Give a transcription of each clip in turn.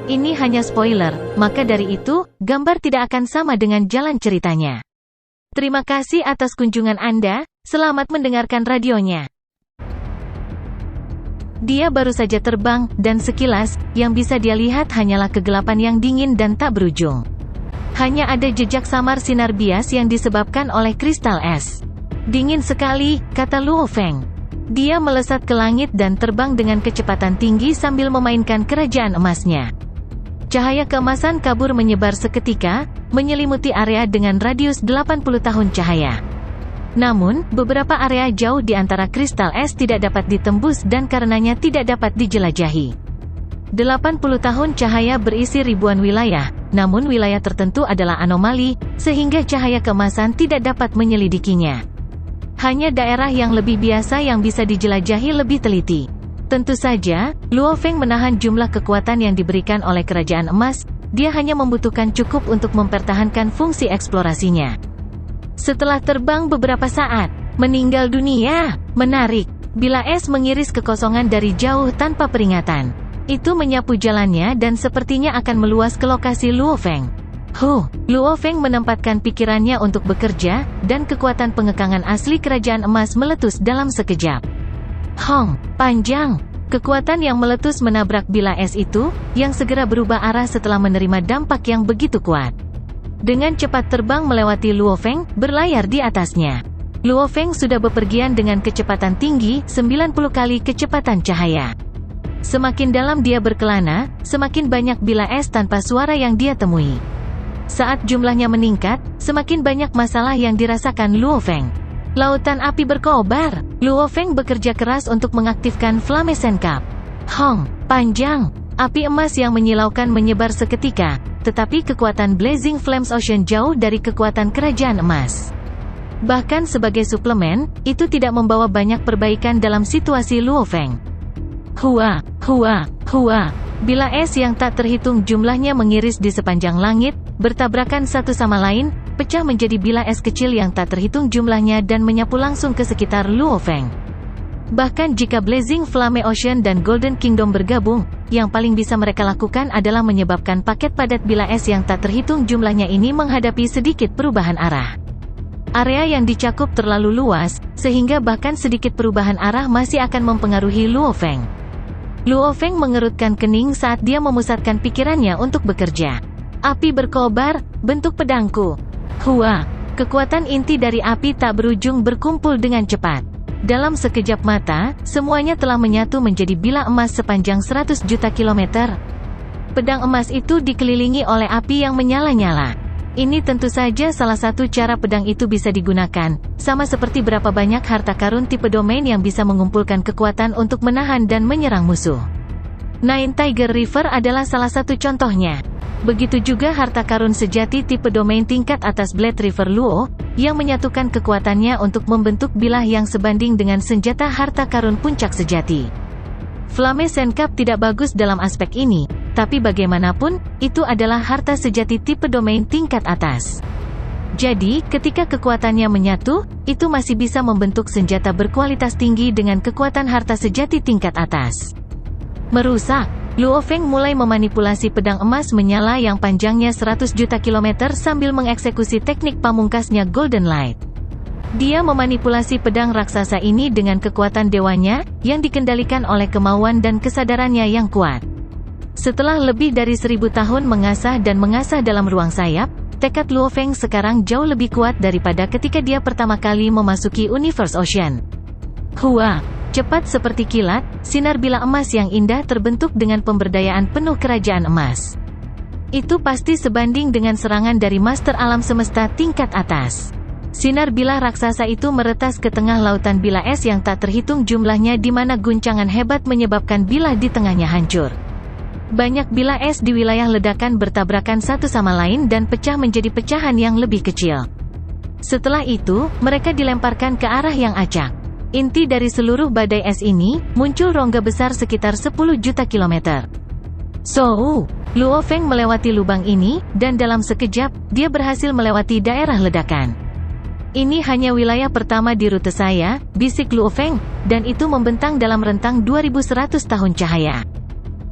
Ini hanya spoiler, maka dari itu, gambar tidak akan sama dengan jalan ceritanya. Terima kasih atas kunjungan Anda, selamat mendengarkan radionya. Dia baru saja terbang, dan sekilas, yang bisa dia lihat hanyalah kegelapan yang dingin dan tak berujung. Hanya ada jejak samar sinar bias yang disebabkan oleh kristal es. Dingin sekali, kata Luo Feng. Dia melesat ke langit dan terbang dengan kecepatan tinggi sambil memainkan kerajaan emasnya. Cahaya keemasan kabur menyebar seketika, menyelimuti area dengan radius 80 tahun cahaya. Namun, beberapa area jauh di antara kristal es tidak dapat ditembus dan karenanya tidak dapat dijelajahi. 80 tahun cahaya berisi ribuan wilayah, namun wilayah tertentu adalah anomali, sehingga cahaya keemasan tidak dapat menyelidikinya. Hanya daerah yang lebih biasa yang bisa dijelajahi lebih teliti. Tentu saja, Luo Feng menahan jumlah kekuatan yang diberikan oleh kerajaan emas, dia hanya membutuhkan cukup untuk mempertahankan fungsi eksplorasinya. Setelah terbang beberapa saat, meninggal dunia. Menarik. Bila es mengiris kekosongan dari jauh tanpa peringatan. Itu menyapu jalannya dan sepertinya akan meluas ke lokasi Luo Feng. Luo Feng menempatkan pikirannya untuk bekerja, dan kekuatan pengekangan asli kerajaan emas meletus dalam sekejap. Panjang. Kekuatan yang meletus menabrak bilah es itu, yang segera berubah arah setelah menerima dampak yang begitu kuat. Dengan cepat terbang melewati Luo Feng, berlayar di atasnya. Luo Feng sudah bepergian dengan kecepatan tinggi, 90 kali kecepatan cahaya. Semakin dalam dia berkelana, semakin banyak bilah es tanpa suara yang dia temui. Saat jumlahnya meningkat, semakin banyak masalah yang dirasakan Luo Feng. Lautan api berkobar. Luo Feng bekerja keras untuk mengaktifkan Flame Senkap. Panjang. Api emas yang menyilaukan menyebar seketika, tetapi kekuatan Blazing Flames Ocean jauh dari kekuatan kerajaan emas. Bahkan sebagai suplemen, itu tidak membawa banyak perbaikan dalam situasi Luo Feng. Bilah es yang tak terhitung jumlahnya mengiris di sepanjang langit, bertabrakan satu sama lain, pecah menjadi bilah es kecil yang tak terhitung jumlahnya dan menyapu langsung ke sekitar Luo Feng. Bahkan jika Blazing Flame Ocean dan Golden Kingdom bergabung, yang paling bisa mereka lakukan adalah menyebabkan paket padat bilah es yang tak terhitung jumlahnya ini menghadapi sedikit perubahan arah. Area yang dicakup terlalu luas, sehingga bahkan sedikit perubahan arah masih akan mempengaruhi Luo Feng. Luo Feng mengerutkan kening saat dia memusatkan pikirannya untuk bekerja. Api berkobar, bentuk pedangku. Kekuatan inti dari api tak berujung berkumpul dengan cepat. Dalam sekejap mata, semuanya telah menyatu menjadi bilah emas sepanjang 100 juta kilometer. Pedang emas itu dikelilingi oleh api yang menyala-nyala. Ini tentu saja salah satu cara pedang itu bisa digunakan, sama seperti berapa banyak harta karun tipe domain yang bisa mengumpulkan kekuatan untuk menahan dan menyerang musuh. Nine Tiger River adalah salah satu contohnya. Begitu juga harta karun sejati tipe domain tingkat atas Blade River Luo, yang menyatukan kekuatannya untuk membentuk bilah yang sebanding dengan senjata harta karun puncak sejati. Flame Senkap tidak bagus dalam aspek ini, tapi bagaimanapun, itu adalah harta sejati tipe domain tingkat atas. Jadi, ketika kekuatannya menyatu, itu masih bisa membentuk senjata berkualitas tinggi dengan kekuatan harta sejati tingkat atas. Merusak. Luo Feng mulai memanipulasi pedang emas menyala yang panjangnya 100 juta kilometer sambil mengeksekusi teknik pamungkasnya Golden Light. Dia memanipulasi pedang raksasa ini dengan kekuatan dewanya, yang dikendalikan oleh kemauan dan kesadarannya yang kuat. Setelah lebih dari 1000 tahun mengasah dan mengasah dalam ruang sayap, tekad Luo Feng sekarang jauh lebih kuat daripada ketika dia pertama kali memasuki Universe Ocean. Cepat seperti kilat, sinar bilah emas yang indah terbentuk dengan pemberdayaan penuh kerajaan emas. Itu pasti sebanding dengan serangan dari Master Alam Semesta tingkat atas. Sinar bilah raksasa itu meretas ke tengah lautan bilah es yang tak terhitung jumlahnya di mana guncangan hebat menyebabkan bilah di tengahnya hancur. Banyak bilah es di wilayah ledakan bertabrakan satu sama lain dan pecah menjadi pecahan yang lebih kecil. Setelah itu, mereka dilemparkan ke arah yang acak. Inti dari seluruh badai es ini, muncul rongga besar sekitar 10 juta kilometer. Luo Feng melewati lubang ini, dan dalam sekejap, dia berhasil melewati daerah ledakan. Ini hanya wilayah pertama di rute saya, bisik Luo Feng, dan itu membentang dalam rentang 2100 tahun cahaya.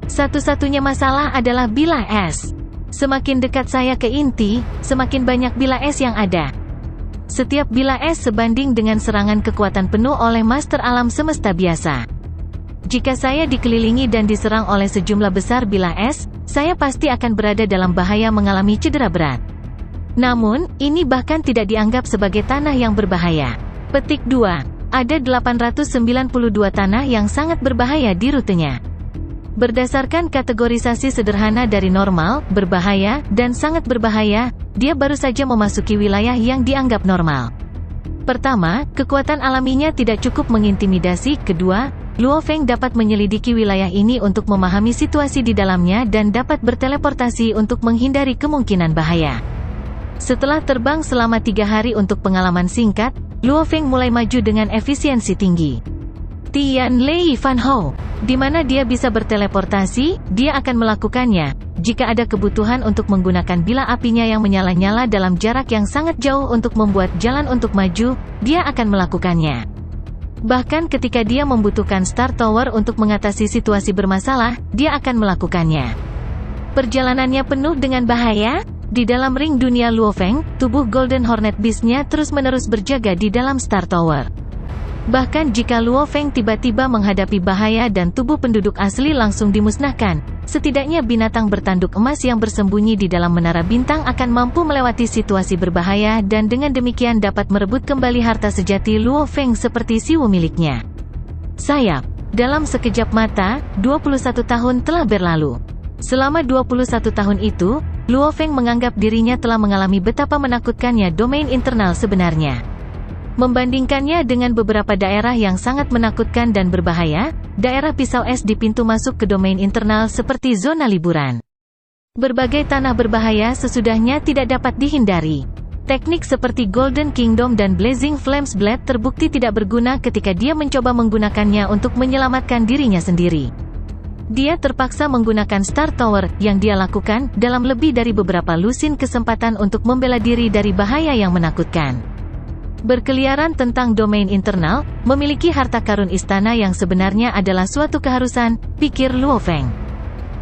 Satu-satunya masalah adalah bilah es. Semakin dekat saya ke inti, semakin banyak bilah es yang ada. Setiap bilah es sebanding dengan serangan kekuatan penuh oleh Master Alam Semesta biasa. Jika saya dikelilingi dan diserang oleh sejumlah besar bilah es, saya pasti akan berada dalam bahaya mengalami cedera berat. Namun, ini bahkan tidak dianggap sebagai tanah yang berbahaya. Petik 2. Ada 892 tanah yang sangat berbahaya di rutenya. Berdasarkan kategorisasi sederhana dari normal, berbahaya, dan sangat berbahaya, dia baru saja memasuki wilayah yang dianggap normal. Pertama, kekuatan alaminya tidak cukup mengintimidasi. Kedua, Luo Feng dapat menyelidiki wilayah ini untuk memahami situasi di dalamnya dan dapat berteleportasi untuk menghindari kemungkinan bahaya. Setelah terbang selama 3 hari untuk pengalaman singkat, Luo Feng mulai maju dengan efisiensi tinggi. Tian Lei Fan Ho, di mana dia bisa berteleportasi, dia akan melakukannya. Jika ada kebutuhan untuk menggunakan bilah apinya yang menyala-nyala dalam jarak yang sangat jauh untuk membuat jalan untuk maju, dia akan melakukannya. Bahkan ketika dia membutuhkan Star Tower untuk mengatasi situasi bermasalah, dia akan melakukannya. Perjalanannya penuh dengan bahaya. Di dalam ring dunia Luo Feng, tubuh Golden Hornet Beast-nya terus-menerus berjaga di dalam Star Tower. Bahkan jika Luo Feng tiba-tiba menghadapi bahaya dan tubuh penduduk asli langsung dimusnahkan, setidaknya binatang bertanduk emas yang bersembunyi di dalam menara bintang akan mampu melewati situasi berbahaya dan dengan demikian dapat merebut kembali harta sejati Luo Feng seperti siwu miliknya. Sayap. Dalam sekejap mata, 21 tahun telah berlalu. Selama 21 tahun itu, Luo Feng menganggap dirinya telah mengalami betapa menakutkannya domain internal sebenarnya. Membandingkannya dengan beberapa daerah yang sangat menakutkan dan berbahaya, daerah pisau es di pintu masuk ke domain internal seperti zona liburan. Berbagai tanah berbahaya sesudahnya tidak dapat dihindari. Teknik seperti Golden Kingdom dan Blazing Flames Blade terbukti tidak berguna ketika dia mencoba menggunakannya untuk menyelamatkan dirinya sendiri. Dia terpaksa menggunakan Star Tower, yang dia lakukan, dalam lebih dari beberapa lusin kesempatan untuk membela diri dari bahaya yang menakutkan. Berkeliaran tentang domain internal, memiliki harta karun istana yang sebenarnya adalah suatu keharusan, pikir Luo Feng.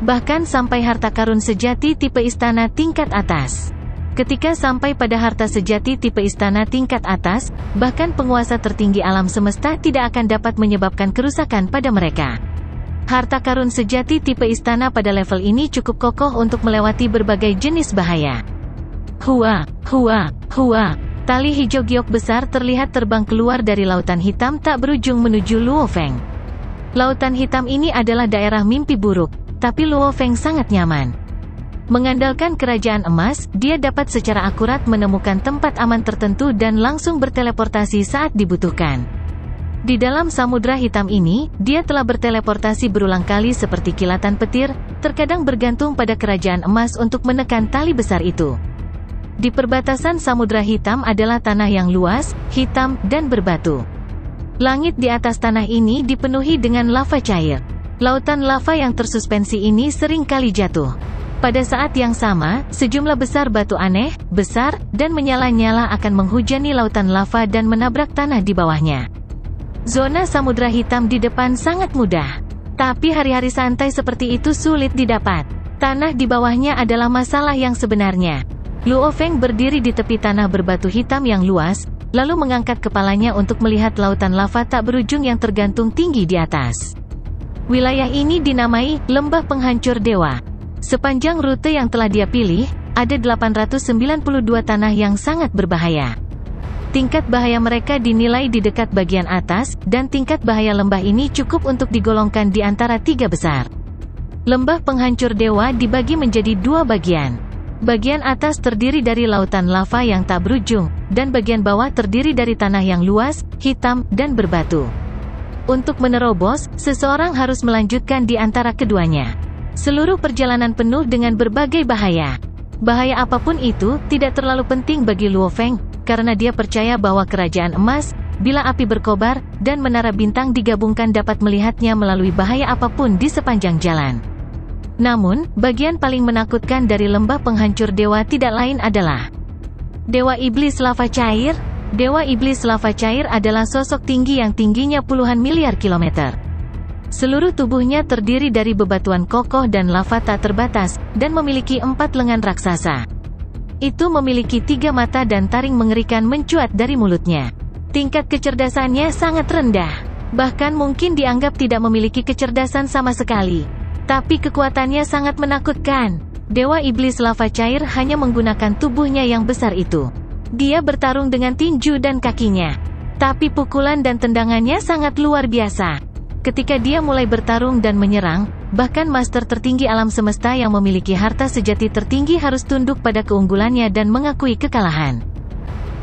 Bahkan sampai harta karun sejati tipe istana tingkat atas. Ketika sampai pada harta sejati tipe istana tingkat atas, bahkan penguasa tertinggi alam semesta tidak akan dapat menyebabkan kerusakan pada mereka. Harta karun sejati tipe istana pada level ini cukup kokoh untuk melewati berbagai jenis bahaya. Hua, hua, hua. Tali hijau giok besar terlihat terbang keluar dari lautan hitam tak berujung menuju Luo Feng. Lautan hitam ini adalah daerah mimpi buruk, tapi Luo Feng sangat nyaman. Mengandalkan kerajaan emas, dia dapat secara akurat menemukan tempat aman tertentu dan langsung berteleportasi saat dibutuhkan. Di dalam samudra hitam ini, dia telah berteleportasi berulang kali seperti kilatan petir, terkadang bergantung pada kerajaan emas untuk menekan tali besar itu. Di perbatasan Samudra Hitam adalah tanah yang luas, hitam, dan berbatu. Langit di atas tanah ini dipenuhi dengan lava cair. Lautan lava yang tersuspensi ini sering kali jatuh. Pada saat yang sama, sejumlah besar batu aneh, besar, dan menyala-nyala akan menghujani lautan lava dan menabrak tanah di bawahnya. Zona Samudra Hitam di depan sangat mudah. Tapi hari-hari santai seperti itu sulit didapat. Tanah di bawahnya adalah masalah yang sebenarnya. Luo Feng berdiri di tepi tanah berbatu hitam yang luas, lalu mengangkat kepalanya untuk melihat lautan lava tak berujung yang tergantung tinggi di atas. Wilayah ini dinamai Lembah Penghancur Dewa. Sepanjang rute yang telah dia pilih, ada 892 tanah yang sangat berbahaya. Tingkat bahaya mereka dinilai di dekat bagian atas, dan tingkat bahaya lembah ini cukup untuk digolongkan di antara 3 besar. Lembah Penghancur Dewa dibagi menjadi 2 bagian. Bagian atas terdiri dari lautan lava yang tak berujung, dan bagian bawah terdiri dari tanah yang luas, hitam, dan berbatu. Untuk menerobos, seseorang harus melanjutkan di antara keduanya. Seluruh perjalanan penuh dengan berbagai bahaya. Bahaya apapun itu, tidak terlalu penting bagi Luo Feng, karena dia percaya bahwa kerajaan emas, bila api berkobar, dan menara bintang digabungkan dapat melihatnya melalui bahaya apapun di sepanjang jalan. Namun, bagian paling menakutkan dari Lembah Penghancur Dewa tidak lain adalah Dewa Iblis Lava Cair. Dewa Iblis Lava Cair adalah sosok tinggi yang tingginya puluhan miliar kilometer. Seluruh tubuhnya terdiri dari bebatuan kokoh dan lava tak terbatas, dan memiliki 4 lengan raksasa. Itu memiliki 3 mata dan taring mengerikan mencuat dari mulutnya. Tingkat kecerdasannya sangat rendah. Bahkan mungkin dianggap tidak memiliki kecerdasan sama sekali. Tapi kekuatannya sangat menakutkan. Dewa Iblis Lava Cair hanya menggunakan tubuhnya yang besar itu. Dia bertarung dengan tinju dan kakinya. Tapi pukulan dan tendangannya sangat luar biasa. Ketika dia mulai bertarung dan menyerang, bahkan master tertinggi alam semesta yang memiliki harta sejati tertinggi harus tunduk pada keunggulannya dan mengakui kekalahan.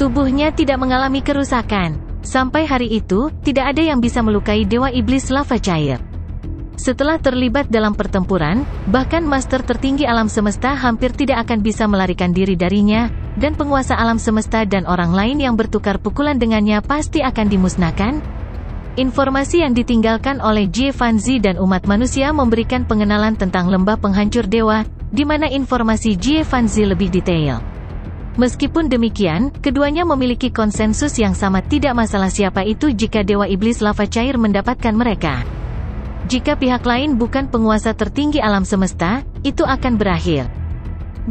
Tubuhnya tidak mengalami kerusakan. Sampai hari itu, tidak ada yang bisa melukai Dewa Iblis Lava Cair. Setelah terlibat dalam pertempuran, bahkan master tertinggi alam semesta hampir tidak akan bisa melarikan diri darinya, dan penguasa alam semesta dan orang lain yang bertukar pukulan dengannya pasti akan dimusnahkan. Informasi yang ditinggalkan oleh Jie Fanzi dan umat manusia memberikan pengenalan tentang lembah penghancur dewa, di mana informasi Jie Fanzi lebih detail. Meskipun demikian, keduanya memiliki konsensus yang sama, tidak masalah siapa itu jika Dewa Iblis Lava Cair mendapatkan mereka. Jika pihak lain bukan penguasa tertinggi alam semesta, itu akan berakhir.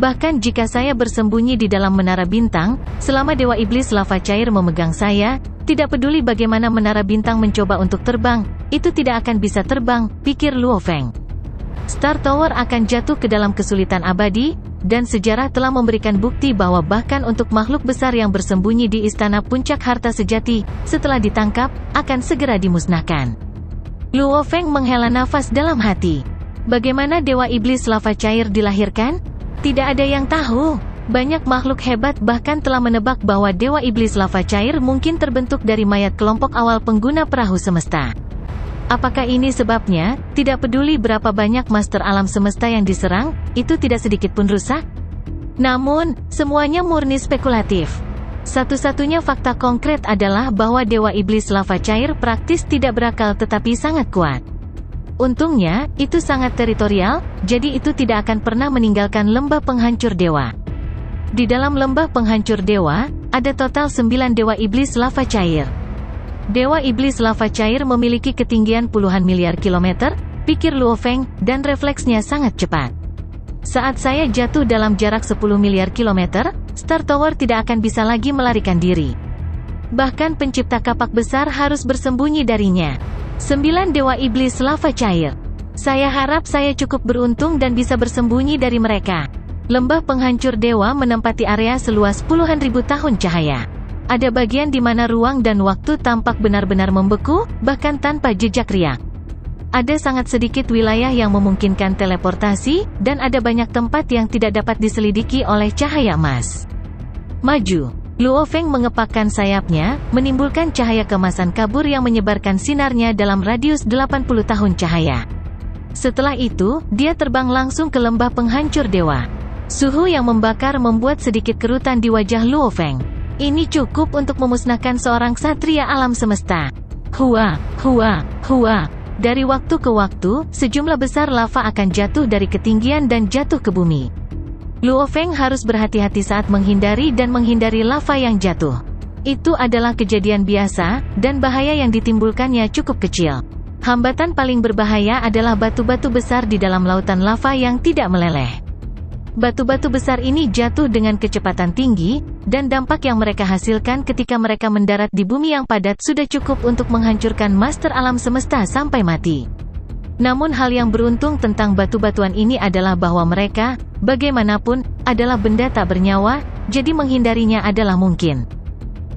Bahkan jika saya bersembunyi di dalam menara bintang, selama Dewa Iblis Lava Cair memegang saya, tidak peduli bagaimana menara bintang mencoba untuk terbang, itu tidak akan bisa terbang, pikir Luo Feng. Star Tower akan jatuh ke dalam kesulitan abadi, dan sejarah telah memberikan bukti bahwa bahkan untuk makhluk besar yang bersembunyi di istana puncak harta sejati, setelah ditangkap, akan segera dimusnahkan. Luo Feng menghela nafas dalam hati. Bagaimana Dewa Iblis Lava Cair dilahirkan? Tidak ada yang tahu. Banyak makhluk hebat bahkan telah menebak bahwa Dewa Iblis Lava Cair mungkin terbentuk dari mayat kelompok awal pengguna perahu semesta. Apakah ini sebabnya, tidak peduli berapa banyak master alam semesta yang diserang, itu tidak sedikit pun rusak? Namun, semuanya murni spekulatif. Satu-satunya fakta konkret adalah bahwa Dewa Iblis Lava Cair praktis tidak berakal tetapi sangat kuat. Untungnya, itu sangat teritorial, jadi itu tidak akan pernah meninggalkan lembah penghancur dewa. Di dalam lembah penghancur dewa, ada total 9 Dewa Iblis Lava Cair. Dewa Iblis Lava Cair memiliki ketinggian puluhan miliar kilometer, pikir Luo Feng, dan refleksnya sangat cepat. Saat saya jatuh dalam jarak 10 miliar kilometer, Star Tower tidak akan bisa lagi melarikan diri. Bahkan pencipta kapak besar harus bersembunyi darinya. 9 Dewa Iblis Lava Cair. Saya harap saya cukup beruntung dan bisa bersembunyi dari mereka. Lembah penghancur dewa menempati area seluas puluhan ribu tahun cahaya. Ada bagian di mana ruang dan waktu tampak benar-benar membeku, bahkan tanpa jejak riak. Ada sangat sedikit wilayah yang memungkinkan teleportasi, dan ada banyak tempat yang tidak dapat diselidiki oleh cahaya emas. Maju. Luo Feng mengepakkan sayapnya, menimbulkan cahaya kemasan kabur yang menyebarkan sinarnya dalam radius 80 tahun cahaya. Setelah itu, dia terbang langsung ke lembah penghancur dewa. Suhu yang membakar membuat sedikit kerutan di wajah Luo Feng. Ini cukup untuk memusnahkan seorang ksatria alam semesta. Hua, hua, hua. Dari waktu ke waktu, sejumlah besar lava akan jatuh dari ketinggian dan jatuh ke bumi. Luo Feng harus berhati-hati saat menghindari lava yang jatuh. Itu adalah kejadian biasa, dan bahaya yang ditimbulkannya cukup kecil. Hambatan paling berbahaya adalah batu-batu besar di dalam lautan lava yang tidak meleleh. Batu-batu besar ini jatuh dengan kecepatan tinggi, dan dampak yang mereka hasilkan ketika mereka mendarat di bumi yang padat sudah cukup untuk menghancurkan master alam semesta sampai mati. Namun hal yang beruntung tentang batu-batuan ini adalah bahwa mereka, bagaimanapun, adalah benda tak bernyawa, jadi menghindarinya adalah mungkin.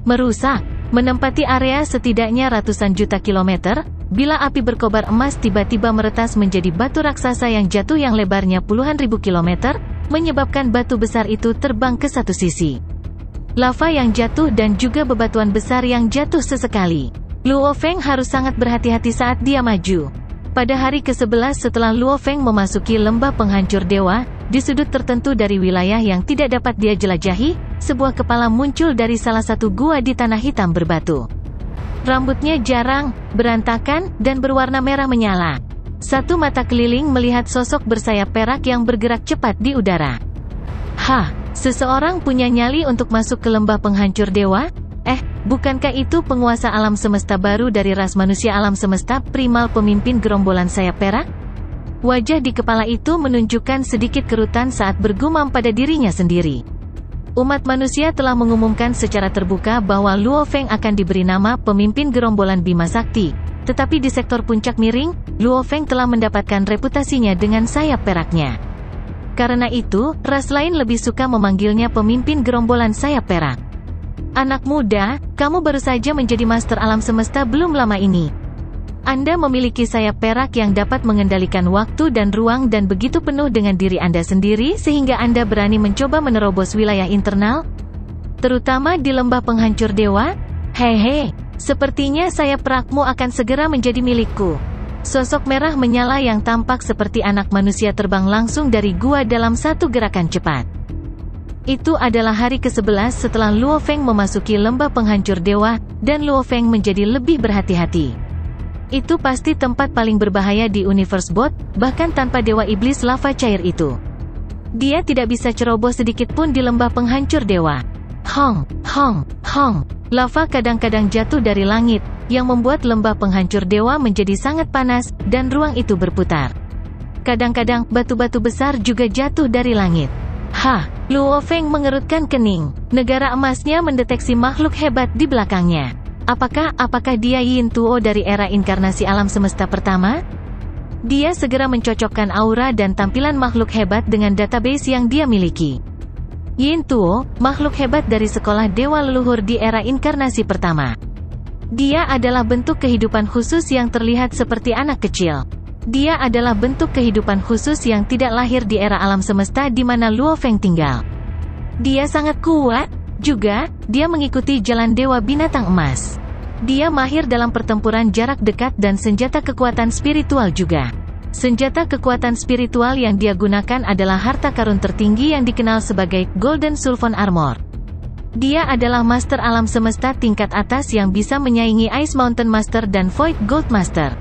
Merusak, menempati area setidaknya ratusan juta kilometer, bila api berkobar emas tiba-tiba meretas menjadi batu raksasa yang jatuh yang lebarnya puluhan ribu kilometer, menyebabkan batu besar itu terbang ke satu sisi. Lava yang jatuh dan juga bebatuan besar yang jatuh sesekali. Luo Feng harus sangat berhati-hati saat dia maju. Pada hari ke-11 setelah Luo Feng memasuki lembah penghancur dewa, di sudut tertentu dari wilayah yang tidak dapat dia jelajahi, sebuah kepala muncul dari salah satu gua di tanah hitam berbatu. Rambutnya jarang, berantakan, dan berwarna merah menyala. Satu mata keliling melihat sosok bersayap perak yang bergerak cepat di udara. Hah, seseorang punya nyali untuk masuk ke lembah penghancur dewa? Bukankah itu penguasa alam semesta baru dari ras manusia alam semesta, primal pemimpin gerombolan sayap perak? Wajah di kepala itu menunjukkan sedikit kerutan saat bergumam pada dirinya sendiri. Umat manusia telah mengumumkan secara terbuka bahwa Luo Feng akan diberi nama pemimpin gerombolan Bima Sakti. Tetapi di sektor puncak miring, Luo Feng telah mendapatkan reputasinya dengan sayap peraknya. Karena itu, ras lain lebih suka memanggilnya pemimpin gerombolan sayap perak. Anak muda, kamu baru saja menjadi master alam semesta belum lama ini. Anda memiliki sayap perak yang dapat mengendalikan waktu dan ruang dan begitu penuh dengan diri Anda sendiri sehingga Anda berani mencoba menerobos wilayah internal? Terutama di lembah penghancur dewa? Hehe, sepertinya sayap perakmu akan segera menjadi milikku. Sosok merah menyala yang tampak seperti anak manusia terbang langsung dari gua dalam satu gerakan cepat. Itu adalah hari ke-11 setelah Luo Feng memasuki lembah penghancur dewa, dan Luo Feng menjadi lebih berhati-hati. Itu pasti tempat paling berbahaya di Universe Bot, bahkan tanpa dewa iblis lava cair itu. Dia tidak bisa ceroboh sedikit pun di lembah penghancur dewa. Hong, hong, hong. Lava kadang-kadang jatuh dari langit, yang membuat lembah penghancur dewa menjadi sangat panas, dan ruang itu berputar. Kadang-kadang, batu-batu besar juga jatuh dari langit. Hah, Luo Feng mengerutkan kening. Negara emasnya mendeteksi makhluk hebat di belakangnya. Apakah dia Yin Tuo dari era inkarnasi alam semesta pertama? Dia segera mencocokkan aura dan tampilan makhluk hebat dengan database yang dia miliki. Yin Tuo, makhluk hebat dari sekolah dewa leluhur di era inkarnasi pertama. Dia adalah bentuk kehidupan khusus yang terlihat seperti anak kecil. Dia adalah bentuk kehidupan khusus yang tidak lahir di era alam semesta di mana Luo Feng tinggal. Dia sangat kuat. Juga, dia mengikuti jalan Dewa Binatang Emas. Dia mahir dalam pertempuran jarak dekat dan senjata kekuatan spiritual juga. Senjata kekuatan spiritual yang dia gunakan adalah harta karun tertinggi yang dikenal sebagai Golden Sulfon Armor. Dia adalah master alam semesta tingkat atas yang bisa menyaingi Ice Mountain Master dan Void Gold Master.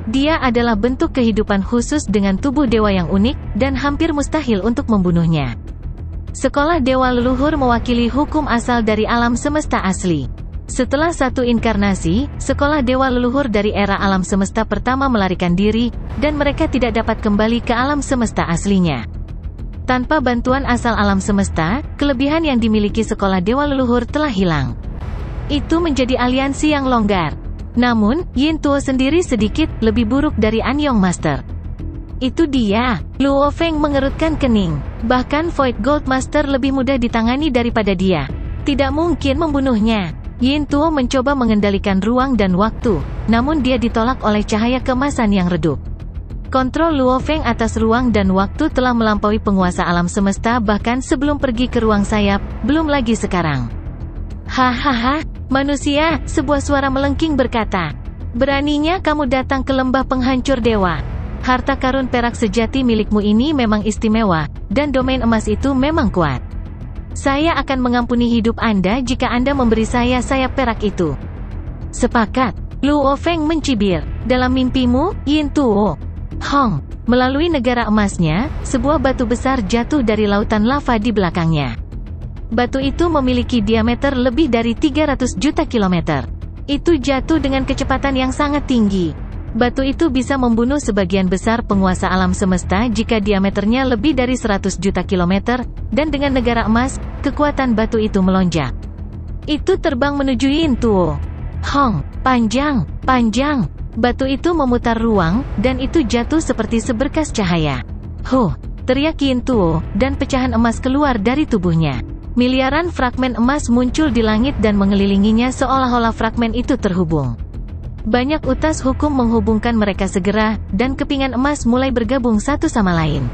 Dia adalah bentuk kehidupan khusus dengan tubuh dewa yang unik, dan hampir mustahil untuk membunuhnya. Sekolah dewa leluhur mewakili hukum asal dari alam semesta asli. Setelah satu inkarnasi, sekolah dewa leluhur dari era alam semesta pertama melarikan diri, dan mereka tidak dapat kembali ke alam semesta aslinya. Tanpa bantuan asal alam semesta, kelebihan yang dimiliki sekolah dewa leluhur telah hilang. Itu menjadi aliansi yang longgar. Namun, Yin Tuo sendiri sedikit lebih buruk dari Anyong Master. Itu dia. Luo Feng mengerutkan kening. Bahkan Void Gold Master lebih mudah ditangani daripada dia. Tidak mungkin membunuhnya. Yin Tuo mencoba mengendalikan ruang dan waktu, namun dia ditolak oleh cahaya keemasan yang redup. Kontrol Luo Feng atas ruang dan waktu telah melampaui penguasa alam semesta bahkan sebelum pergi ke ruang sayap, belum lagi sekarang. Hahaha, manusia, sebuah suara melengking berkata. Beraninya kamu datang ke lembah penghancur dewa. Harta karun perak sejati milikmu ini memang istimewa, dan domain emas itu memang kuat. Saya akan mengampuni hidup Anda jika Anda memberi saya sayap perak itu. Sepakat. Luo Feng mencibir. Dalam mimpimu, Yin Tuo. Hong. Melalui negara emasnya, sebuah batu besar jatuh dari lautan lava di belakangnya. Batu itu memiliki diameter lebih dari 300 juta kilometer. Itu jatuh dengan kecepatan yang sangat tinggi. Batu itu bisa membunuh sebagian besar penguasa alam semesta jika diameternya lebih dari 100 juta kilometer, dan dengan negara emas, kekuatan batu itu melonjak. Itu terbang menuju Yin Tuo. Hong, panjang, panjang. Batu itu memutar ruang, dan itu jatuh seperti seberkas cahaya. Huh, teriak Yin Tuo, dan pecahan emas keluar dari tubuhnya. Miliaran fragmen emas muncul di langit dan mengelilinginya seolah-olah fragmen itu terhubung. Banyak utas hukum menghubungkan mereka segera, dan kepingan emas mulai bergabung satu sama lain.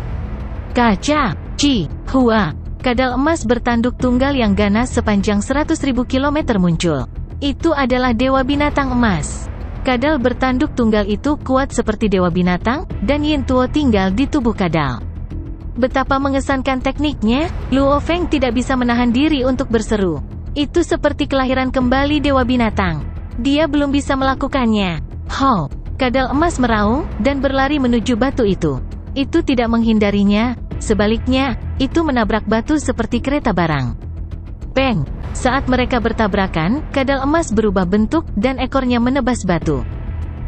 Kaca, Ci, Hua. Kadal emas bertanduk tunggal yang ganas sepanjang 100.000 kilometer muncul. Itu adalah Dewa Binatang Emas. Kadal bertanduk tunggal itu kuat seperti Dewa Binatang, dan Yin Tuo tinggal di tubuh kadal. Betapa mengesankan tekniknya, Luo Feng tidak bisa menahan diri untuk berseru. Itu seperti kelahiran kembali Dewa Binatang. Dia belum bisa melakukannya. How! Kadal emas meraung, dan berlari menuju batu itu. Itu tidak menghindarinya, sebaliknya, itu menabrak batu seperti kereta barang. Peng! Saat mereka bertabrakan, kadal emas berubah bentuk dan ekornya menebas batu.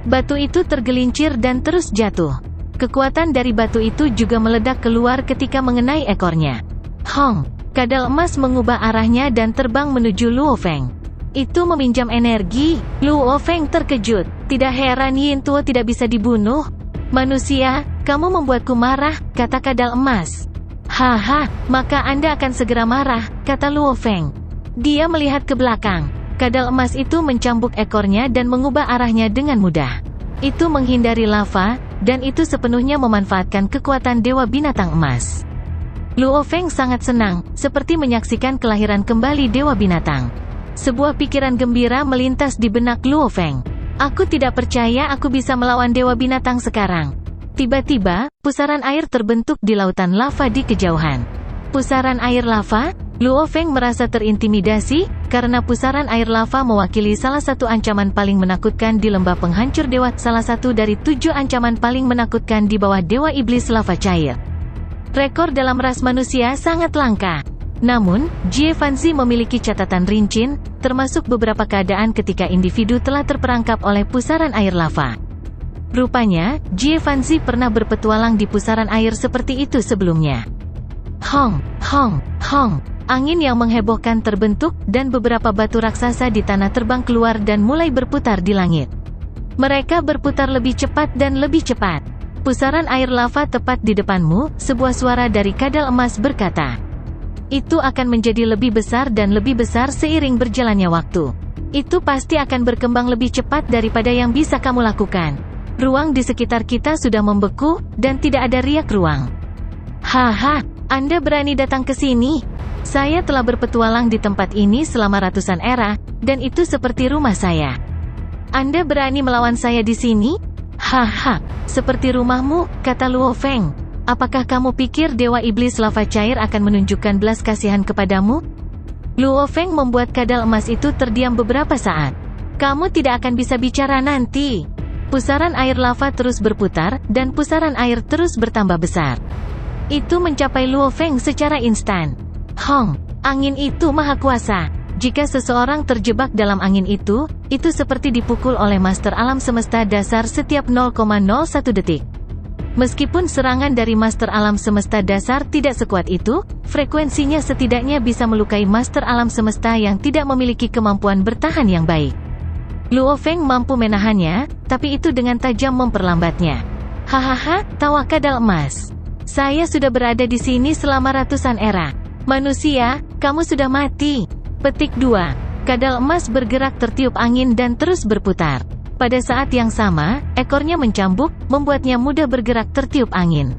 Batu itu tergelincir dan terus jatuh. Kekuatan dari batu itu juga meledak keluar ketika mengenai ekornya. Hong! Kadal emas mengubah arahnya dan terbang menuju Luo Feng. Itu meminjam energi. Luo Feng terkejut. Tidak heran Yin Tuo tidak bisa dibunuh. Manusia, kamu membuatku marah, kata kadal emas. Haha, maka Anda akan segera marah, kata Luo Feng. Dia melihat ke belakang. Kadal emas itu mencambuk ekornya dan mengubah arahnya dengan mudah. Itu menghindari lava, dan itu sepenuhnya memanfaatkan kekuatan Dewa Binatang Emas. Luo Feng sangat senang, seperti menyaksikan kelahiran kembali Dewa Binatang. Sebuah pikiran gembira melintas di benak Luo Feng. Aku tidak percaya aku bisa melawan Dewa Binatang sekarang. Tiba-tiba, pusaran air terbentuk di lautan lava di kejauhan. Pusaran air lava? Luo Feng merasa terintimidasi, karena pusaran air lava mewakili salah satu ancaman paling menakutkan di lembah penghancur dewa, salah satu dari 7 ancaman paling menakutkan di bawah Dewa Iblis Lava Cair. Rekor dalam ras manusia sangat langka. Namun, Jie Fanzi memiliki catatan rincin, termasuk beberapa keadaan ketika individu telah terperangkap oleh pusaran air lava. Rupanya, Jie Fanzi pernah berpetualang di pusaran air seperti itu sebelumnya. Hong, hong, hong. Angin yang menghebohkan terbentuk, dan beberapa batu raksasa di tanah terbang keluar dan mulai berputar di langit. Mereka berputar lebih cepat dan lebih cepat. Pusaran air lava tepat di depanmu, sebuah suara dari kadal emas berkata. Itu akan menjadi lebih besar dan lebih besar seiring berjalannya waktu. Itu pasti akan berkembang lebih cepat daripada yang bisa kamu lakukan. Ruang di sekitar kita sudah membeku, dan tidak ada riak ruang. Haha, Anda berani datang ke sini? Saya telah berpetualang di tempat ini selama ratusan era, dan itu seperti rumah saya. Anda berani melawan saya di sini? Haha, seperti rumahmu, kata Luo Feng. Apakah kamu pikir Dewa Iblis Lava Cair akan menunjukkan belas kasihan kepadamu? Luo Feng membuat kadal emas itu terdiam beberapa saat. Kamu tidak akan bisa bicara nanti. Pusaran air lava terus berputar, dan pusaran air terus bertambah besar. Itu mencapai Luo Feng secara instan. Hong, angin itu maha kuasa. Jika seseorang terjebak dalam angin itu seperti dipukul oleh Master Alam Semesta Dasar setiap 0,01 detik. Meskipun serangan dari Master Alam Semesta Dasar tidak sekuat itu, frekuensinya setidaknya bisa melukai Master Alam Semesta yang tidak memiliki kemampuan bertahan yang baik. Luo Feng mampu menahannya, tapi itu dengan tajam memperlambatnya. Hahaha, tawa kadal emas. Saya sudah berada di sini selama ratusan era. Manusia, kamu sudah mati. Petik 2. Kadal emas bergerak tertiup angin dan terus berputar. Pada saat yang sama, ekornya mencambuk, membuatnya mudah bergerak tertiup angin.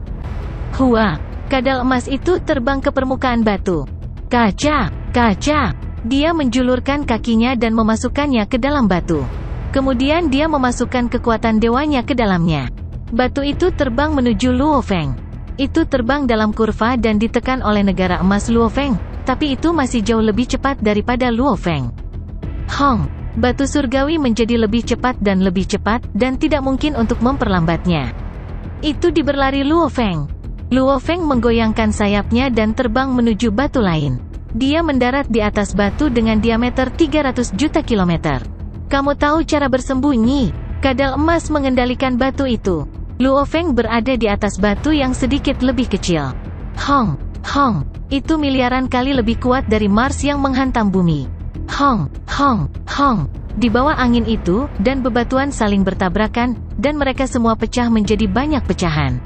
Hua! Kadal emas itu terbang ke permukaan batu. Kaca! Kaca! Dia menjulurkan kakinya dan memasukkannya ke dalam batu. Kemudian dia memasukkan kekuatan dewanya ke dalamnya. Batu itu terbang menuju Luo Feng. Itu terbang dalam kurva dan ditekan oleh negara emas Luo Feng, tapi itu masih jauh lebih cepat daripada Luo Feng. Hong! Batu surgawi menjadi lebih cepat, dan tidak mungkin untuk memperlambatnya. Itu diberlari Luo Feng. Luo Feng menggoyangkan sayapnya dan terbang menuju batu lain. Dia mendarat di atas batu dengan diameter 300 juta kilometer. Kamu tahu cara bersembunyi. Kadal emas mengendalikan batu itu. Luo Feng berada di atas batu yang sedikit lebih kecil. Hong! Hong! Itu miliaran kali lebih kuat dari Mars yang menghantam bumi. Hong! Hong! Hong! Di bawah angin itu, dan bebatuan saling bertabrakan, dan mereka semua pecah menjadi banyak pecahan.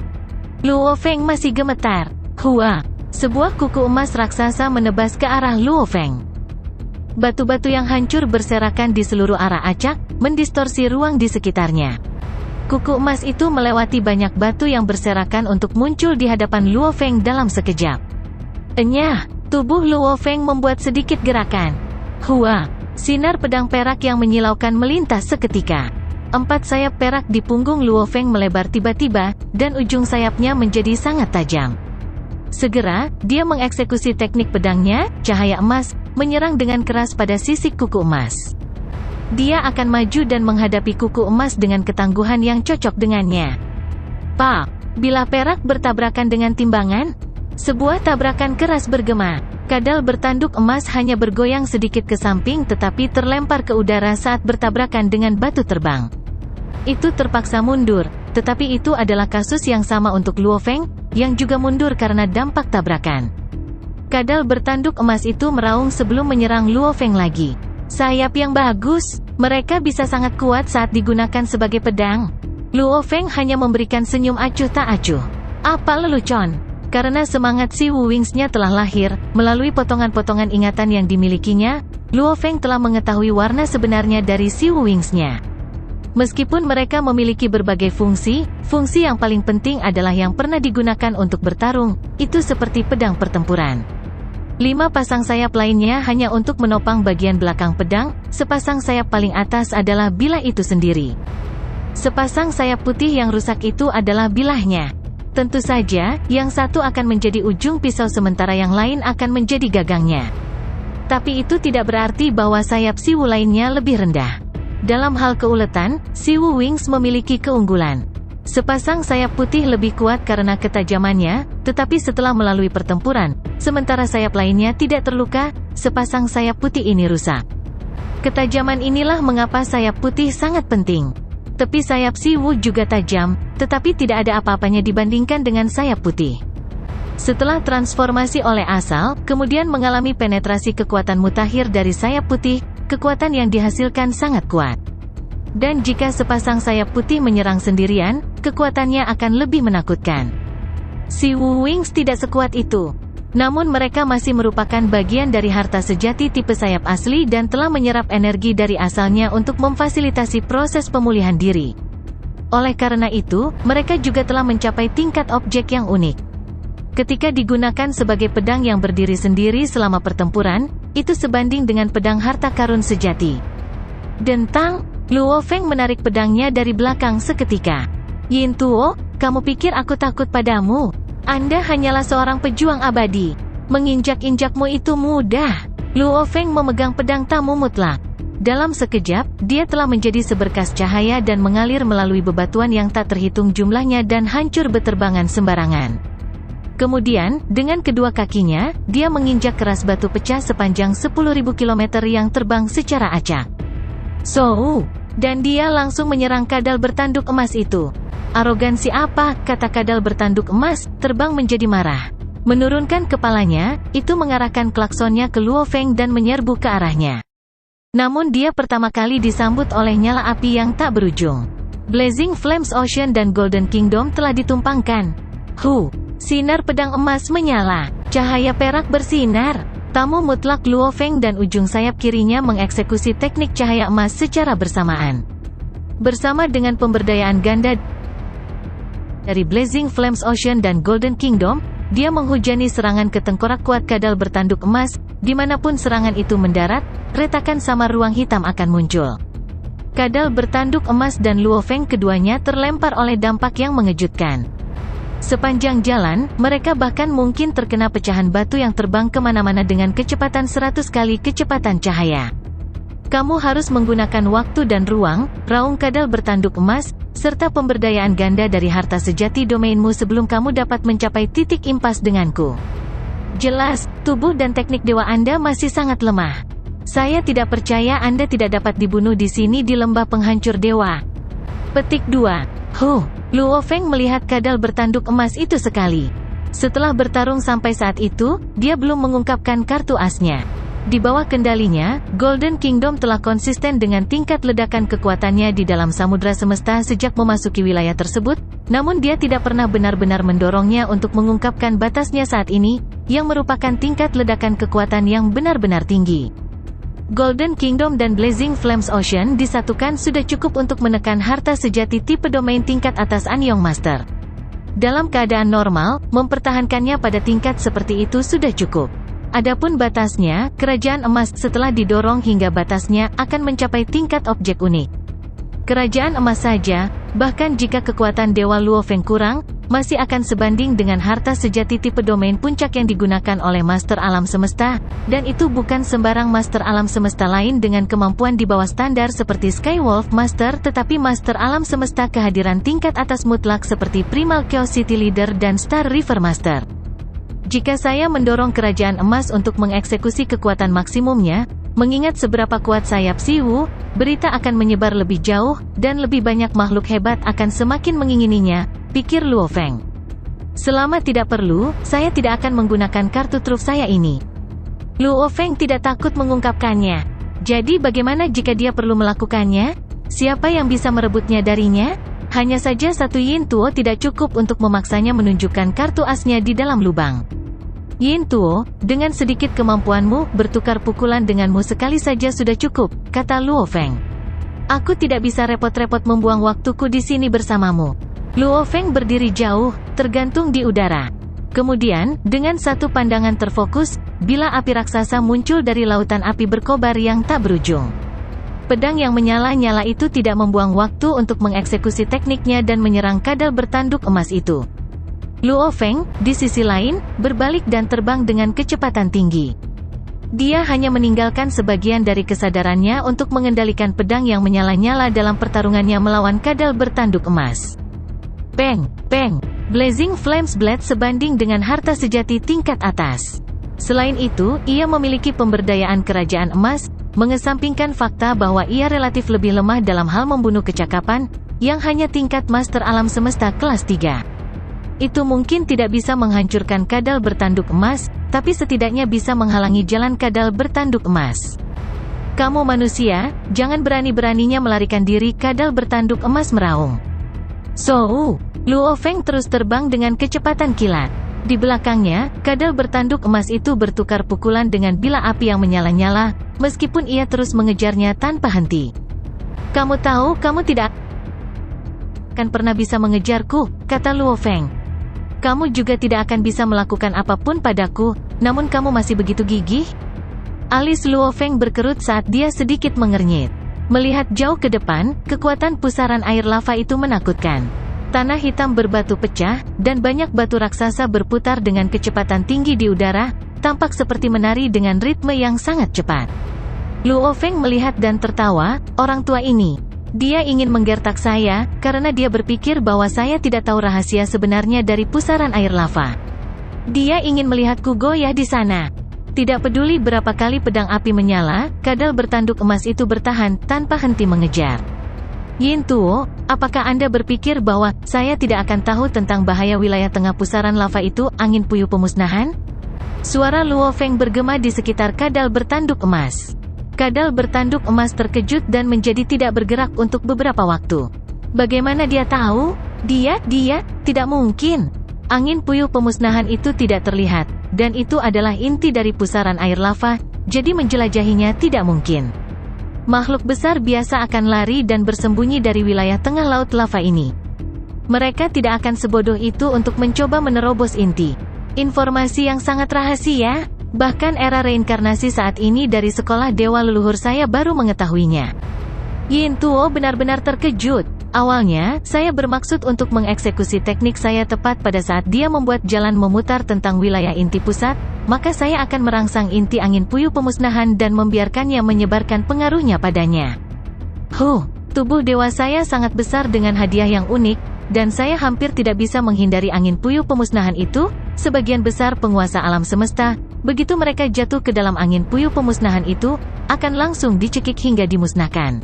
Luo Feng masih gemetar. Hua! Sebuah kuku emas raksasa menebas ke arah Luo Feng. Batu-batu yang hancur berserakan di seluruh arah acak, mendistorsi ruang di sekitarnya. Kuku emas itu melewati banyak batu yang berserakan untuk muncul di hadapan Luo Feng dalam sekejap. Enyah! Tubuh Luo Feng membuat sedikit gerakan. Hua! Sinar pedang perak yang menyilaukan melintas seketika. 4 sayap perak di punggung Luo Feng melebar tiba-tiba, dan ujung sayapnya menjadi sangat tajam. Segera, dia mengeksekusi teknik pedangnya, cahaya emas, menyerang dengan keras pada sisik kuku emas. Dia akan maju dan menghadapi kuku emas dengan ketangguhan yang cocok dengannya. Pak! Bilah perak bertabrakan dengan timbangan. Sebuah tabrakan keras bergema. Kadal bertanduk emas hanya bergoyang sedikit ke samping tetapi terlempar ke udara saat bertabrakan dengan batu terbang. Itu terpaksa mundur, tetapi itu adalah kasus yang sama untuk Luo Feng, yang juga mundur karena dampak tabrakan. Kadal bertanduk emas itu meraung sebelum menyerang Luo Feng lagi. Sayap yang bagus, mereka bisa sangat kuat saat digunakan sebagai pedang. Luo Feng hanya memberikan senyum acuh tak acuh. Apa lelucon? Karena semangat Si Wu Wings-nya telah lahir, melalui potongan-potongan ingatan yang dimilikinya, Luo Feng telah mengetahui warna sebenarnya dari Si Wu Wings-nya. Meskipun mereka memiliki berbagai fungsi, fungsi yang paling penting adalah yang pernah digunakan untuk bertarung, itu seperti pedang pertempuran. 5 pasang sayap lainnya hanya untuk menopang bagian belakang pedang, sepasang sayap paling atas adalah bilah itu sendiri. Sepasang sayap putih yang rusak itu adalah bilahnya. Tentu saja, yang satu akan menjadi ujung pisau sementara yang lain akan menjadi gagangnya. Tapi itu tidak berarti bahwa sayap Si Wu lainnya lebih rendah. Dalam hal keuletan, Si Wu Wings memiliki keunggulan. Sepasang sayap putih lebih kuat karena ketajamannya, tetapi setelah melalui pertempuran, sementara sayap lainnya tidak terluka, sepasang sayap putih ini rusak. Ketajaman inilah mengapa sayap putih sangat penting. Tepi sayap Si Wu juga tajam, tetapi tidak ada apa-apanya dibandingkan dengan sayap putih. Setelah transformasi oleh asal, kemudian mengalami penetrasi kekuatan mutakhir dari sayap putih, kekuatan yang dihasilkan sangat kuat. Dan jika sepasang sayap putih menyerang sendirian, kekuatannya akan lebih menakutkan. Si Wu Wings tidak sekuat itu. Namun mereka masih merupakan bagian dari harta sejati tipe sayap asli dan telah menyerap energi dari asalnya untuk memfasilitasi proses pemulihan diri. Oleh karena itu, mereka juga telah mencapai tingkat objek yang unik. Ketika digunakan sebagai pedang yang berdiri sendiri selama pertempuran, itu sebanding dengan pedang harta karun sejati. Dentang, Luo Feng menarik pedangnya dari belakang seketika. Yin Tuo, kamu pikir aku takut padamu? Anda hanyalah seorang pejuang abadi. Menginjak-injakmu itu mudah. Luo Feng memegang pedang tamu mutlak. Dalam sekejap, dia telah menjadi seberkas cahaya dan mengalir melalui bebatuan yang tak terhitung jumlahnya dan hancur beterbangan sembarangan. Kemudian, dengan kedua kakinya, dia menginjak keras batu pecah sepanjang 10.000 km yang terbang secara acak. Dan dia langsung menyerang kadal bertanduk emas itu. Arogansi apa, kata kadal bertanduk emas, terbang menjadi marah. Menurunkan kepalanya, itu mengarahkan klaksonnya ke Luo Feng dan menyerbu ke arahnya. Namun dia pertama kali disambut oleh nyala api yang tak berujung. Blazing Flames Ocean dan Golden Kingdom telah ditumpangkan. Sinar pedang emas menyala. Cahaya perak bersinar. Tamu mutlak Luo Feng dan ujung sayap kirinya mengeksekusi teknik cahaya emas secara bersamaan. Bersama dengan pemberdayaan ganda dari Blazing Flames Ocean dan Golden Kingdom, dia menghujani serangan ke tengkorak kuat kadal bertanduk emas. Dimanapun serangan itu mendarat, retakan samar ruang hitam akan muncul. Kadal bertanduk emas dan Luo Feng keduanya terlempar oleh dampak yang mengejutkan. Sepanjang jalan, mereka bahkan mungkin terkena pecahan batu yang terbang kemana-mana dengan kecepatan 100 kali kecepatan cahaya. Kamu harus menggunakan waktu dan ruang, raung kadal bertanduk emas, serta pemberdayaan ganda dari harta sejati domainmu sebelum kamu dapat mencapai titik impas denganku. Jelas, tubuh dan teknik dewa Anda masih sangat lemah. Saya tidak percaya Anda tidak dapat dibunuh di sini di lembah penghancur dewa. Petik 2. Luo Feng melihat kadal bertanduk emas itu sekali. Setelah bertarung sampai saat itu, dia belum mengungkapkan kartu asnya. Di bawah kendalinya, Golden Kingdom telah konsisten dengan tingkat ledakan kekuatannya di dalam samudra semesta sejak memasuki wilayah tersebut, namun dia tidak pernah benar-benar mendorongnya untuk mengungkapkan batasnya saat ini, yang merupakan tingkat ledakan kekuatan yang benar-benar tinggi. Golden Kingdom dan Blazing Flames Ocean disatukan sudah cukup untuk menekan harta sejati tipe domain tingkat atas Anyong Master. Dalam keadaan normal, mempertahankannya pada tingkat seperti itu sudah cukup. Adapun batasnya, kerajaan emas setelah didorong hingga batasnya akan mencapai tingkat objek unik. Kerajaan emas saja, bahkan jika kekuatan Dewa Luo Feng kurang, masih akan sebanding dengan harta sejati tipe domain puncak yang digunakan oleh Master Alam Semesta, dan itu bukan sembarang Master Alam Semesta lain dengan kemampuan di bawah standar seperti Skywolf Master, tetapi Master Alam Semesta kehadiran tingkat atas mutlak seperti Primal Chaos City Leader dan Star River Master. Jika saya mendorong kerajaan emas untuk mengeksekusi kekuatan maksimumnya, mengingat seberapa kuat sayap Siwu, berita akan menyebar lebih jauh, dan lebih banyak makhluk hebat akan semakin mengingininya, pikir Luo Feng. Selama tidak perlu, saya tidak akan menggunakan kartu truf saya ini. Luo Feng tidak takut mengungkapkannya. Jadi bagaimana jika dia perlu melakukannya? Siapa yang bisa merebutnya darinya? Hanya saja satu Yin Tuo tidak cukup untuk memaksanya menunjukkan kartu asnya di dalam lubang. Yin Tuo, dengan sedikit kemampuanmu, bertukar pukulan denganmu sekali saja sudah cukup, kata Luo Feng. Aku tidak bisa repot-repot membuang waktuku di sini bersamamu. Luo Feng berdiri jauh, tergantung di udara. Kemudian, dengan satu pandangan terfokus, bila api raksasa muncul dari lautan api berkobar yang tak berujung. Pedang yang menyala-nyala itu tidak membuang waktu untuk mengeksekusi tekniknya dan menyerang kadal bertanduk emas itu. Luo Feng, di sisi lain, berbalik dan terbang dengan kecepatan tinggi. Dia hanya meninggalkan sebagian dari kesadarannya untuk mengendalikan pedang yang menyala-nyala dalam pertarungannya melawan kadal bertanduk emas. Peng, peng, Blazing Flames Blade sebanding dengan harta sejati tingkat atas. Selain itu, ia memiliki pemberdayaan kerajaan emas, mengesampingkan fakta bahwa ia relatif lebih lemah dalam hal membunuh kecakapan, yang hanya tingkat master alam semesta kelas 3. Itu mungkin tidak bisa menghancurkan kadal bertanduk emas, tapi setidaknya bisa menghalangi jalan kadal bertanduk emas. Kamu manusia, jangan berani-beraninya melarikan diri, kadal bertanduk emas meraung. So, Luo Feng terus terbang dengan kecepatan kilat. Di belakangnya, kadal bertanduk emas itu bertukar pukulan dengan bila api yang menyala-nyala, meskipun ia terus mengejarnya tanpa henti. Kamu tahu, kamu tidak akan pernah bisa mengejarku, kata Luo Feng. Kamu juga tidak akan bisa melakukan apapun padaku, namun kamu masih begitu gigih? Alis Luo Feng berkerut saat dia sedikit mengernyit. Melihat jauh ke depan, kekuatan pusaran air lava itu menakutkan. Tanah hitam berbatu pecah, dan banyak batu raksasa berputar dengan kecepatan tinggi di udara, tampak seperti menari dengan ritme yang sangat cepat. Luo Feng melihat dan tertawa, orang tua ini. Dia ingin menggertak saya, karena dia berpikir bahwa saya tidak tahu rahasia sebenarnya dari pusaran air lava. Dia ingin melihatku goyah di sana. Tidak peduli berapa kali pedang api menyala, kadal bertanduk emas itu bertahan, tanpa henti mengejar. Yin Tuo, apakah Anda berpikir bahwa saya tidak akan tahu tentang bahaya wilayah tengah pusaran lava itu, angin puyuh pemusnahan? Suara Luo Feng bergema di sekitar kadal bertanduk emas. Kadal bertanduk emas terkejut dan menjadi tidak bergerak untuk beberapa waktu. Bagaimana dia tahu? Dia, tidak mungkin. Angin puyuh pemusnahan itu tidak terlihat, dan itu adalah inti dari pusaran air lava, jadi menjelajahinya tidak mungkin. Makhluk besar biasa akan lari dan bersembunyi dari wilayah tengah laut lava ini. Mereka tidak akan sebodoh itu untuk mencoba menerobos inti. Informasi yang sangat rahasia, bahkan era reinkarnasi saat ini dari sekolah dewa leluhur saya baru mengetahuinya. Yin Tuo benar-benar terkejut. Awalnya, saya bermaksud untuk mengeksekusi teknik saya tepat pada saat dia membuat jalan memutar tentang wilayah inti pusat, maka saya akan merangsang inti angin puyuh pemusnahan dan membiarkannya menyebarkan pengaruhnya padanya. Tubuh dewa saya sangat besar dengan hadiah yang unik, dan saya hampir tidak bisa menghindari angin puyuh pemusnahan itu. Sebagian besar penguasa alam semesta, begitu mereka jatuh ke dalam angin puyuh pemusnahan itu, akan langsung dicekik hingga dimusnahkan.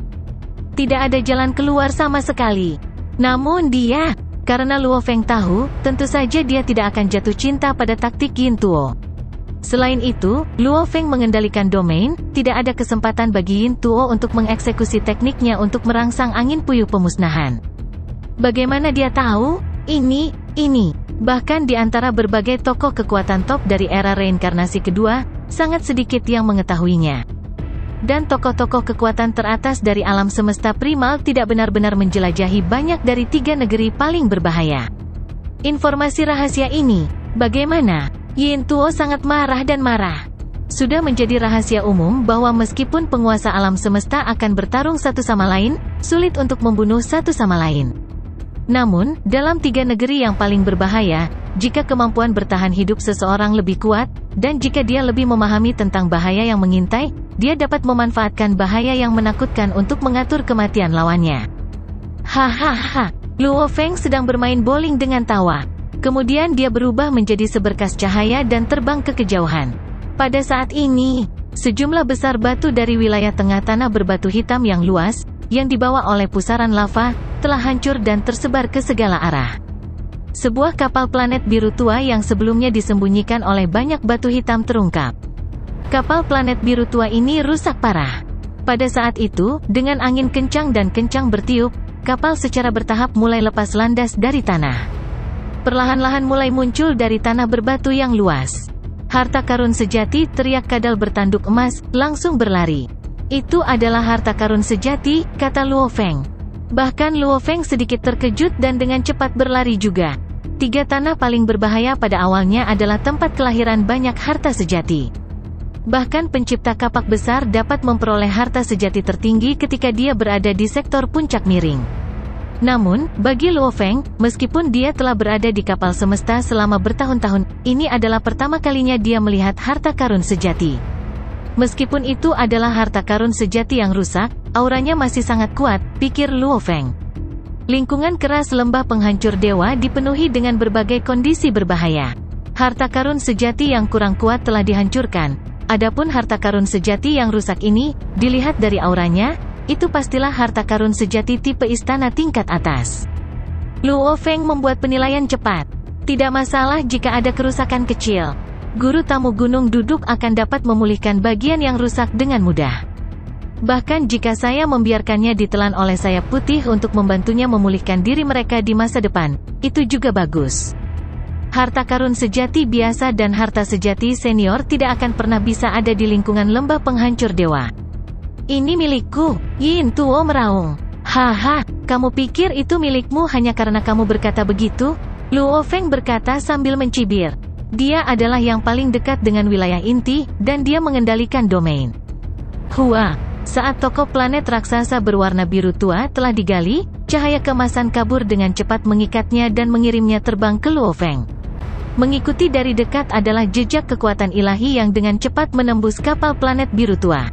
Tidak ada jalan keluar sama sekali. Namun dia, karena Luo Feng tahu, tentu saja dia tidak akan jatuh cinta pada taktik Yin Tuo. Selain itu, Luo Feng mengendalikan domain, tidak ada kesempatan bagi Yin Tuo untuk mengeksekusi tekniknya untuk merangsang angin puyuh pemusnahan. Bagaimana dia tahu? Ini. Bahkan di antara berbagai tokoh kekuatan top dari era reinkarnasi kedua, sangat sedikit yang mengetahuinya. Dan tokoh-tokoh kekuatan teratas dari alam semesta primal tidak benar-benar menjelajahi banyak dari 3 negeri paling berbahaya. Informasi rahasia ini, bagaimana? Yin Tuo sangat marah dan marah. Sudah menjadi rahasia umum bahwa meskipun penguasa alam semesta akan bertarung satu sama lain, sulit untuk membunuh satu sama lain. Namun, dalam 3 negeri yang paling berbahaya, jika kemampuan bertahan hidup seseorang lebih kuat, dan jika dia lebih memahami tentang bahaya yang mengintai, dia dapat memanfaatkan bahaya yang menakutkan untuk mengatur kematian lawannya. Hahaha, Luo Feng sedang bermain bowling dengan tawa. Kemudian dia berubah menjadi seberkas cahaya dan terbang ke kejauhan. Pada saat ini, sejumlah besar batu dari wilayah tengah tanah berbatu hitam yang luas, yang dibawa oleh pusaran lava, telah hancur dan tersebar ke segala arah. Sebuah kapal planet biru tua yang sebelumnya disembunyikan oleh banyak batu hitam terungkap. Kapal planet biru tua ini rusak parah. Pada saat itu, dengan angin kencang dan kencang bertiup, kapal secara bertahap mulai lepas landas dari tanah. Perlahan-lahan mulai muncul dari tanah berbatu yang luas. Harta karun sejati, teriak kadal bertanduk emas, langsung berlari. Itu adalah harta karun sejati, kata Luo Feng. Bahkan Luo Feng sedikit terkejut dan dengan cepat berlari juga. 3 tanah paling berbahaya pada awalnya adalah tempat kelahiran banyak harta sejati. Bahkan pencipta kapak besar dapat memperoleh harta sejati tertinggi ketika dia berada di sektor puncak miring. Namun, bagi Luo Feng, meskipun dia telah berada di kapal semesta selama bertahun-tahun, ini adalah pertama kalinya dia melihat harta karun sejati. Meskipun itu adalah harta karun sejati yang rusak, auranya masih sangat kuat, pikir Luo Feng. Lingkungan keras lembah penghancur dewa dipenuhi dengan berbagai kondisi berbahaya. Harta karun sejati yang kurang kuat telah dihancurkan. Adapun harta karun sejati yang rusak ini, dilihat dari auranya, itu pastilah harta karun sejati tipe istana tingkat atas. Luo Feng membuat penilaian cepat. Tidak masalah jika ada kerusakan kecil. Guru tamu gunung duduk akan dapat memulihkan bagian yang rusak dengan mudah. Bahkan jika saya membiarkannya ditelan oleh sayap putih untuk membantunya memulihkan diri mereka di masa depan, itu juga bagus. Harta karun sejati biasa dan harta sejati senior tidak akan pernah bisa ada di lingkungan lembah penghancur dewa. Ini milikku, Yin Tuo meraung. Haha, kamu pikir itu milikmu hanya karena kamu berkata begitu? Luo Feng berkata sambil mencibir. Dia adalah yang paling dekat dengan wilayah inti, dan dia mengendalikan domain. Hua, saat toko planet raksasa berwarna biru tua telah digali, cahaya keemasan kabur dengan cepat mengikatnya dan mengirimnya terbang ke Luo Feng. Mengikuti dari dekat adalah jejak kekuatan ilahi yang dengan cepat menembus kapal planet biru tua.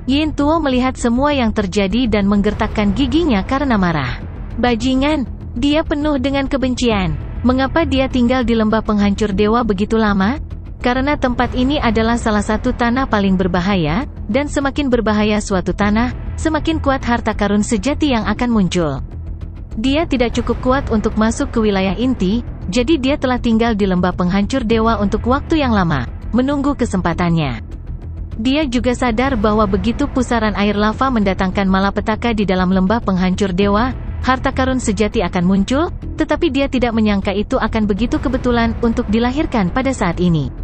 Yin Tuo melihat semua yang terjadi dan menggertakkan giginya karena marah. Bajingan, dia penuh dengan kebencian. Mengapa dia tinggal di lembah penghancur dewa begitu lama? Karena tempat ini adalah salah satu tanah paling berbahaya, dan semakin berbahaya suatu tanah, semakin kuat harta karun sejati yang akan muncul. Dia tidak cukup kuat untuk masuk ke wilayah inti, jadi dia telah tinggal di lembah penghancur dewa untuk waktu yang lama, menunggu kesempatannya. Dia juga sadar bahwa begitu pusaran air lava mendatangkan malapetaka di dalam lembah penghancur dewa, harta karun sejati akan muncul, tetapi dia tidak menyangka itu akan begitu kebetulan untuk dilahirkan pada saat ini.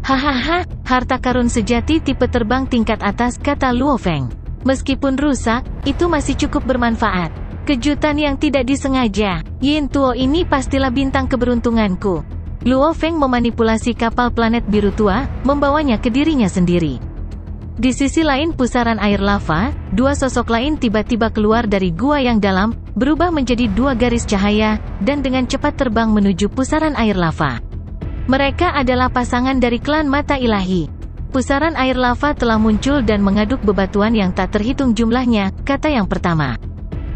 Hahaha, harta karun sejati tipe terbang tingkat atas, kata Luo Feng. Meskipun rusak, itu masih cukup bermanfaat. Kejutan yang tidak disengaja. Yin Tuo ini pastilah bintang keberuntunganku. Luo Feng memanipulasi kapal planet biru tua, membawanya ke dirinya sendiri. Di sisi lain pusaran air lava, 2 sosok lain tiba-tiba keluar dari gua yang dalam, berubah menjadi 2 garis cahaya, dan dengan cepat terbang menuju pusaran air lava. Mereka adalah pasangan dari klan mata ilahi. Pusaran air lava telah muncul dan mengaduk bebatuan yang tak terhitung jumlahnya, kata yang pertama.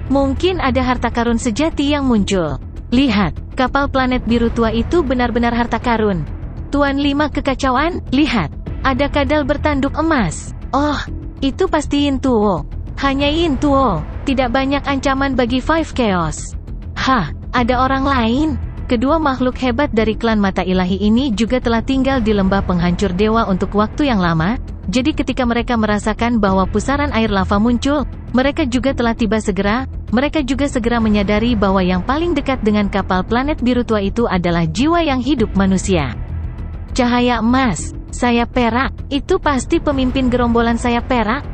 Mungkin ada harta karun sejati yang muncul. Lihat, kapal planet biru tua itu benar-benar harta karun. Tuan 5 kekacauan, lihat. Ada kadal bertanduk emas. Oh, itu pasti Yin Tuo. Hanya Yin Tuo. Tidak banyak ancaman bagi Five Chaos. Hah, ada orang lain? Kedua makhluk hebat dari klan mata ilahi ini juga telah tinggal di lembah penghancur dewa untuk waktu yang lama, jadi ketika mereka merasakan bahwa pusaran air lava muncul, mereka juga telah tiba segera. Mereka juga segera menyadari bahwa yang paling dekat dengan kapal planet biru tua itu adalah jiwa yang hidup manusia. Cahaya emas, sayap perak, itu pasti pemimpin gerombolan sayap perak.